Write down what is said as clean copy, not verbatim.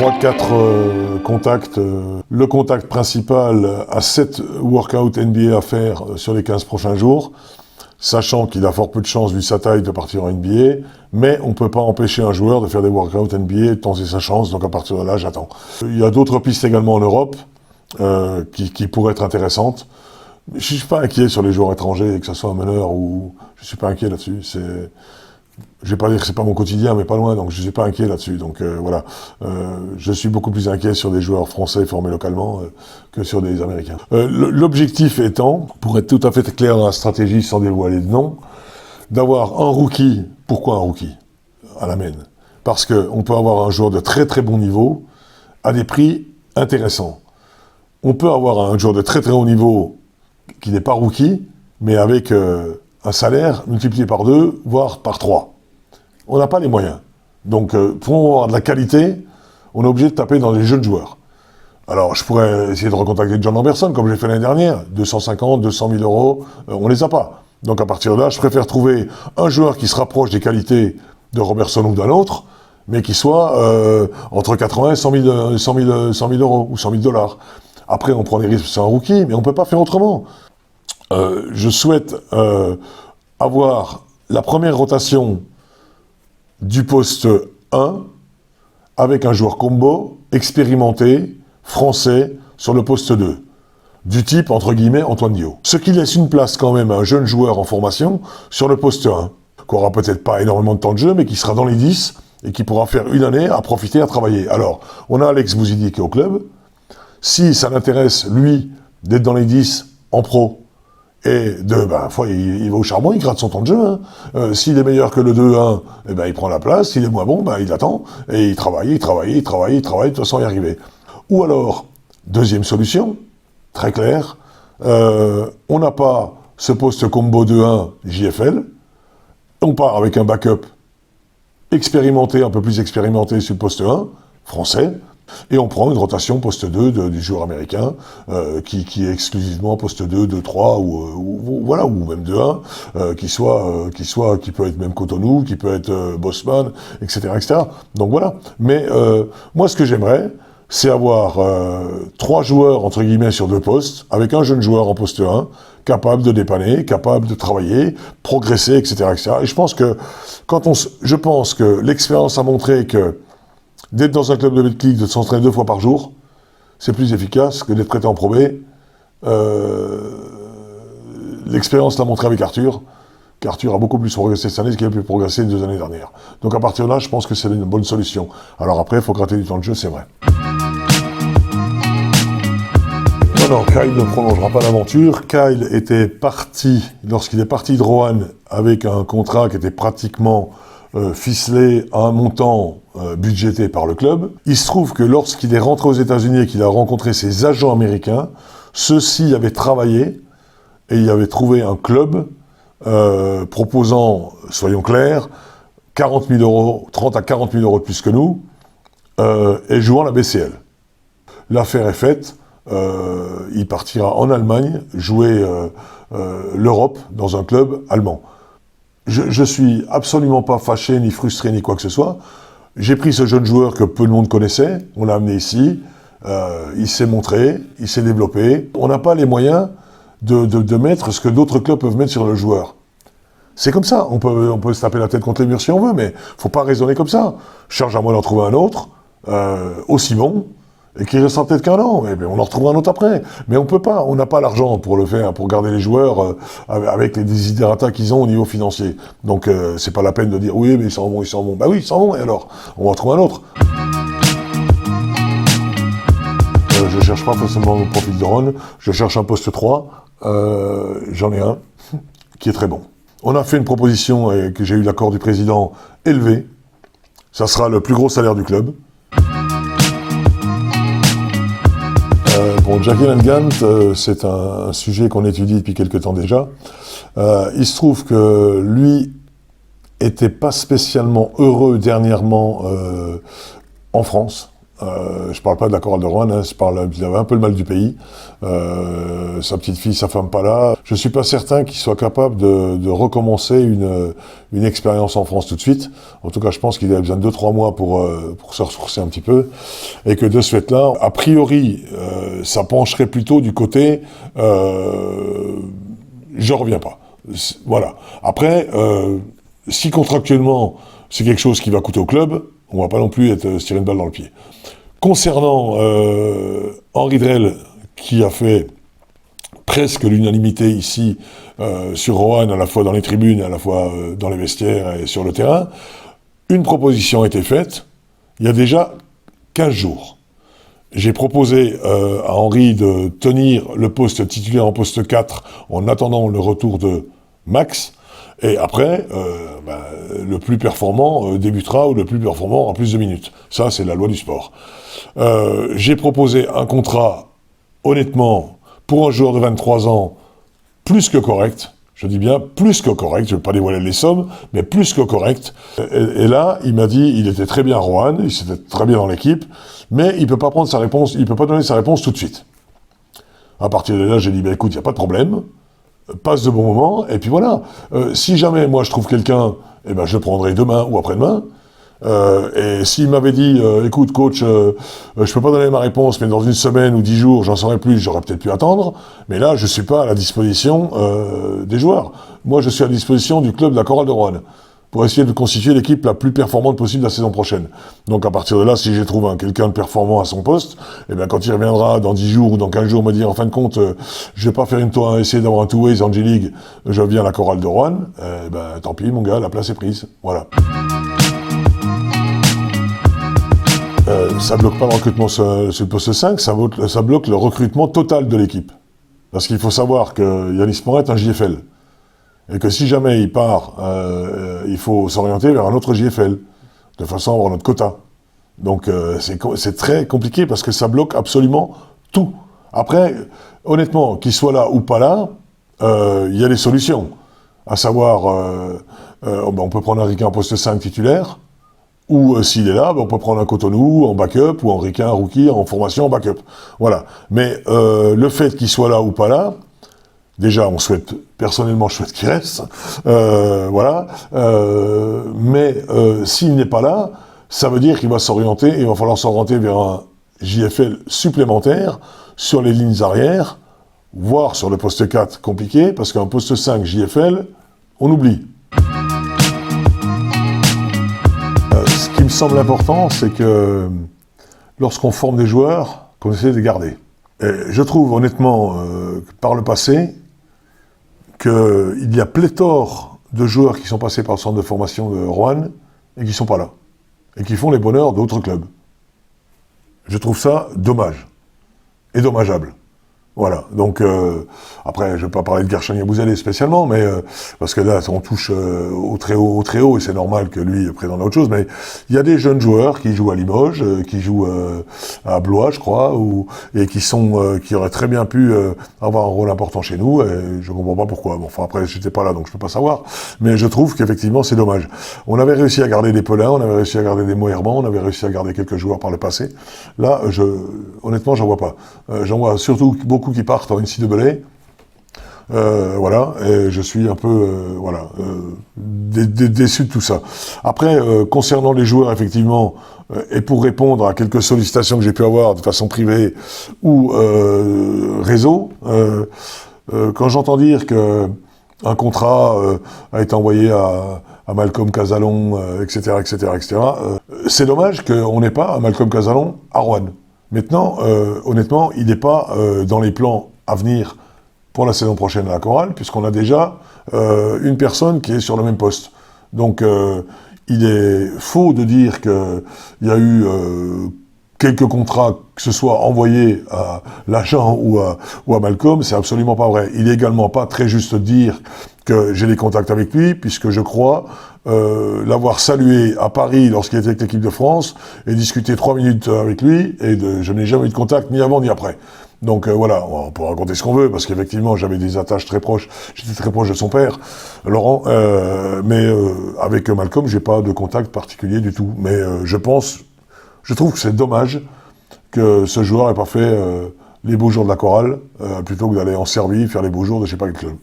3-4 contacts. Le contact principal a 7 workouts NBA à faire sur les 15 prochains jours, sachant qu'il a fort peu de chances, vu sa taille, de partir en NBA, mais on ne peut pas empêcher un joueur de faire des workouts NBA et de tenter sa chance, donc à partir de là, j'attends. Il y a d'autres pistes également en Europe qui pourraient être intéressantes. Je ne suis pas inquiet sur les joueurs étrangers, que ce soit un meneur ou... Je ne suis pas inquiet là-dessus. Je ne vais pas dire que c'est pas mon quotidien, mais pas loin, donc je ne suis pas inquiet là-dessus. Donc voilà, je suis beaucoup plus inquiet sur des joueurs français formés localement que sur des Américains. L'objectif étant, pour être tout à fait clair dans la stratégie sans dévoiler de nom, d'avoir un rookie. Pourquoi un rookie à la main? Parce qu'on peut avoir un joueur de très très bon niveau à des prix intéressants. On peut avoir un joueur de très très haut niveau qui n'est pas rookie, mais avec un salaire multiplié par 2, voire par 3. On n'a pas les moyens. Donc, pour avoir de la qualité, on est obligé de taper dans les jeunes joueurs. Alors, je pourrais essayer de recontacter John Anderson, comme j'ai fait l'année dernière. 250, 200 000 euros, on les a pas. Donc, à partir de là, je préfère trouver un joueur qui se rapproche des qualités de Robertson ou d'un autre, mais qui soit entre 80 et 100 000 euros, ou 100 000 $. Après, on prend des risques sur un rookie, mais on ne peut pas faire autrement. Je souhaite avoir la première rotation du poste 1 avec un joueur combo expérimenté, français, sur le poste 2. Du type, entre guillemets, Antoine Dio. Ce qui laisse une place quand même à un jeune joueur en formation sur le poste 1, qui aura peut-être pas énormément de temps de jeu, mais qui sera dans les 10 et qui pourra faire une année à profiter, à travailler. Alors, on a Alex Bouzidi qui est au club. Si ça l'intéresse, lui, d'être dans les 10 en pro, et il va au charbon, il gratte son temps de jeu. Hein. S'il est meilleur que le 2-1, il prend la place. S'il est moins bon, il attend. Et il travaille, de toute façon y arriver. Ou alors, deuxième solution, très claire, on n'a pas ce poste combo 2-1 JFL, on part avec un backup expérimenté, un peu plus expérimenté sur le poste 1, français, et on prend une rotation poste 2 du joueur américain qui est exclusivement poste 2, 2-3 ou même 2-1, qui peut être même Cotonou, qui peut être Bosman, etc., etc. Donc voilà. Mais moi, ce que j'aimerais, c'est avoir 3 joueurs, entre guillemets, sur 2 postes, avec un jeune joueur en poste 1, capable de dépanner, capable de travailler, progresser, etc., etc. Et je pense que l'expérience a montré que d'être dans un club de Betclic, de s'entraîner 2 fois par jour, c'est plus efficace que d'être prêté en Pro B. L'expérience l'a montré avec Arthur, qu'Arthur a beaucoup plus progressé cette année qu'il a pu progresser les 2 années dernières. Donc à partir de là, je pense que c'est une bonne solution. Alors après, il faut gratter du temps de jeu, c'est vrai. Non, Kyle ne prolongera pas l'aventure. Kyle était parti, lorsqu'il est parti de Roanne, avec un contrat qui était pratiquement ficelé à un montant budgété par le club. Il se trouve que lorsqu'il est rentré aux États-Unis et qu'il a rencontré ses agents américains, ceux-ci avaient travaillé et il avait trouvé un club proposant, soyons clairs, 40 000 euros, 30 à 40 000 euros de plus que nous, et jouant la BCL. L'affaire est faite, il partira en Allemagne jouer l'Europe dans un club allemand. Je suis absolument pas fâché, ni frustré, ni quoi que ce soit. J'ai pris ce jeune joueur que peu de monde connaissait, on l'a amené ici, il s'est montré, il s'est développé. On n'a pas les moyens de mettre ce que d'autres clubs peuvent mettre sur le joueur. C'est comme ça, on peut se taper la tête contre les murs si on veut, mais faut pas raisonner comme ça. Charge à moi d'en trouver un autre, aussi bon, et qui reste en tête qu'un an, et bien on en retrouvera un autre après. Mais on peut pas, on n'a pas l'argent pour le faire, pour garder les joueurs avec les desiderata qu'ils ont au niveau financier. Donc c'est pas la peine de dire oui, mais ils s'en vont. Bah oui, ils s'en vont, et alors on va en trouver un autre. Je cherche pas forcément le profil de Ron, je cherche un poste 3, j'en ai un qui est très bon. On a fait une proposition, et que j'ai eu l'accord du président, élevé. Ça sera le plus gros salaire du club. Bon, Jackie Langant, c'est un sujet qu'on étudie depuis quelques temps déjà. Il se trouve que lui était pas spécialement heureux dernièrement en France. Je parle pas de la chorale de Roanne, hein, il avait un peu le mal du pays. Sa petite fille, sa femme pas là. Je suis pas certain qu'il soit capable de recommencer une expérience en France tout de suite. En tout cas, je pense qu'il a besoin de 2-3 mois pour se ressourcer un petit peu. Et que de ce fait-là, a priori, ça pencherait plutôt du côté je reviens pas. Voilà. Après, si contractuellement, c'est quelque chose qui va coûter au club, on va pas non plus se tirer une balle dans le pied. Concernant Henri Drell, qui a fait presque l'unanimité ici sur Roanne, à la fois dans les tribunes, à la fois dans les vestiaires et sur le terrain, une proposition a été faite il y a déjà 15 jours. J'ai proposé à Henri de tenir le poste titulaire en poste 4 en attendant le retour de Max. Et après, le plus performant débutera ou le plus performant en plus de minutes. Ça, c'est la loi du sport. J'ai proposé un contrat, honnêtement, pour un joueur de 23 ans, plus que correct. Je dis bien plus que correct, je ne vais pas dévoiler les sommes, mais plus que correct. Et là, il m'a dit, il était très bien à Roanne, il était très bien dans l'équipe, mais il ne peut pas prendre sa réponse, il ne peut pas donner sa réponse tout de suite. À partir de là, j'ai dit, écoute, il n'y a pas de problème. Passe de bons moments, et puis voilà. Si jamais, moi, je trouve quelqu'un, je le prendrai demain ou après-demain. Et s'il m'avait dit, écoute, coach, je peux pas donner ma réponse, mais dans une semaine ou 10 jours, j'en saurai plus, j'aurais peut-être pu attendre. Mais là, je suis pas à la disposition des joueurs. Moi, je suis à la disposition du club de la chorale de Roanne, pour essayer de constituer l'équipe la plus performante possible la saison prochaine. Donc à partir de là, si j'ai trouvé quelqu'un de performant à son poste, quand il reviendra dans 10 jours ou dans 15 jours me dire, en fin de compte, je vais pas faire essayer d'avoir un two-ways en G-League, je viens à la chorale de Roanne, tant pis mon gars, la place est prise. Voilà. Ça bloque pas le recrutement sur le poste 5, ça bloque le recrutement total de l'équipe. Parce qu'il faut savoir que Yanis Moret est un JFL. Et que si jamais il part, il faut s'orienter vers un autre JFL, de façon à avoir notre quota. Donc c'est très compliqué parce que ça bloque absolument tout. Après, honnêtement, qu'il soit là ou pas là, il y a des solutions. À savoir, on peut prendre un Ricain en poste 5 titulaire, ou s'il est là, on peut prendre un Cotonou en backup, ou un Ricain, un rookie en formation en backup. Voilà. Mais le fait qu'il soit là ou pas là, déjà, personnellement, je souhaite qu'il reste, voilà. Mais s'il n'est pas là, ça veut dire qu'il va s'orienter, il va falloir s'orienter vers un JFL supplémentaire sur les lignes arrières, voire sur le poste 4 compliqué, parce qu'un poste 5 JFL, on oublie. Ce qui me semble important, c'est que lorsqu'on forme des joueurs, qu'on essaie de les garder. Et je trouve honnêtement, par le passé, qu'il y a pléthore de joueurs qui sont passés par le centre de formation de Roanne et qui ne sont pas là. Et qui font les bonheurs d'autres clubs. Je trouve ça dommage. Et dommageable. Voilà, donc après, je ne vais pas parler de Garchagna-Bouzélé spécialement, mais parce que là, on touche au très haut, et c'est normal que lui présente autre chose, mais il y a des jeunes joueurs qui jouent à Limoges, qui jouent à Blois, je crois, et qui auraient très bien pu avoir un rôle important chez nous, et je ne comprends pas pourquoi. Bon, enfin après, j'étais pas là, donc je peux pas savoir, mais je trouve qu'effectivement, c'est dommage. On avait réussi à garder des Pelins, on avait réussi à garder des Moerman, on avait réussi à garder quelques joueurs par le passé. Là, honnêtement, j'en vois pas. J'en vois surtout beaucoup qui partent en NCAA, voilà, et je suis un peu, déçu de tout ça. Après, concernant les joueurs, effectivement, et pour répondre à quelques sollicitations que j'ai pu avoir de façon privée ou réseau, quand j'entends dire que un contrat a été envoyé à Malcolm Casalon, etc., c'est dommage qu'on n'ait pas un Malcolm Casalon à Roanne. Maintenant, honnêtement, il n'est pas dans les plans à venir pour la saison prochaine à la chorale, puisqu'on a déjà une personne qui est sur le même poste. Donc, il est faux de dire qu'il y a eu quelques contrats, que ce soit envoyés à l'agent ou à Malcolm, c'est absolument pas vrai. Il est également pas très juste de dire que j'ai des contacts avec lui, puisque je crois l'avoir salué à Paris lorsqu'il était avec l'équipe de France et discuté 3 minutes avec lui, et je n'ai jamais eu de contact ni avant ni après. Donc voilà, on peut raconter ce qu'on veut, parce qu'effectivement j'avais des attaches très proches, j'étais très proche de son père, Laurent, mais avec Malcolm j'ai pas de contact particulier du tout. Mais je pense Je trouve que c'est dommage que ce joueur n'ait pas fait les beaux jours de la chorale, plutôt que d'aller en Serbie faire les beaux jours de je sais pas quel club.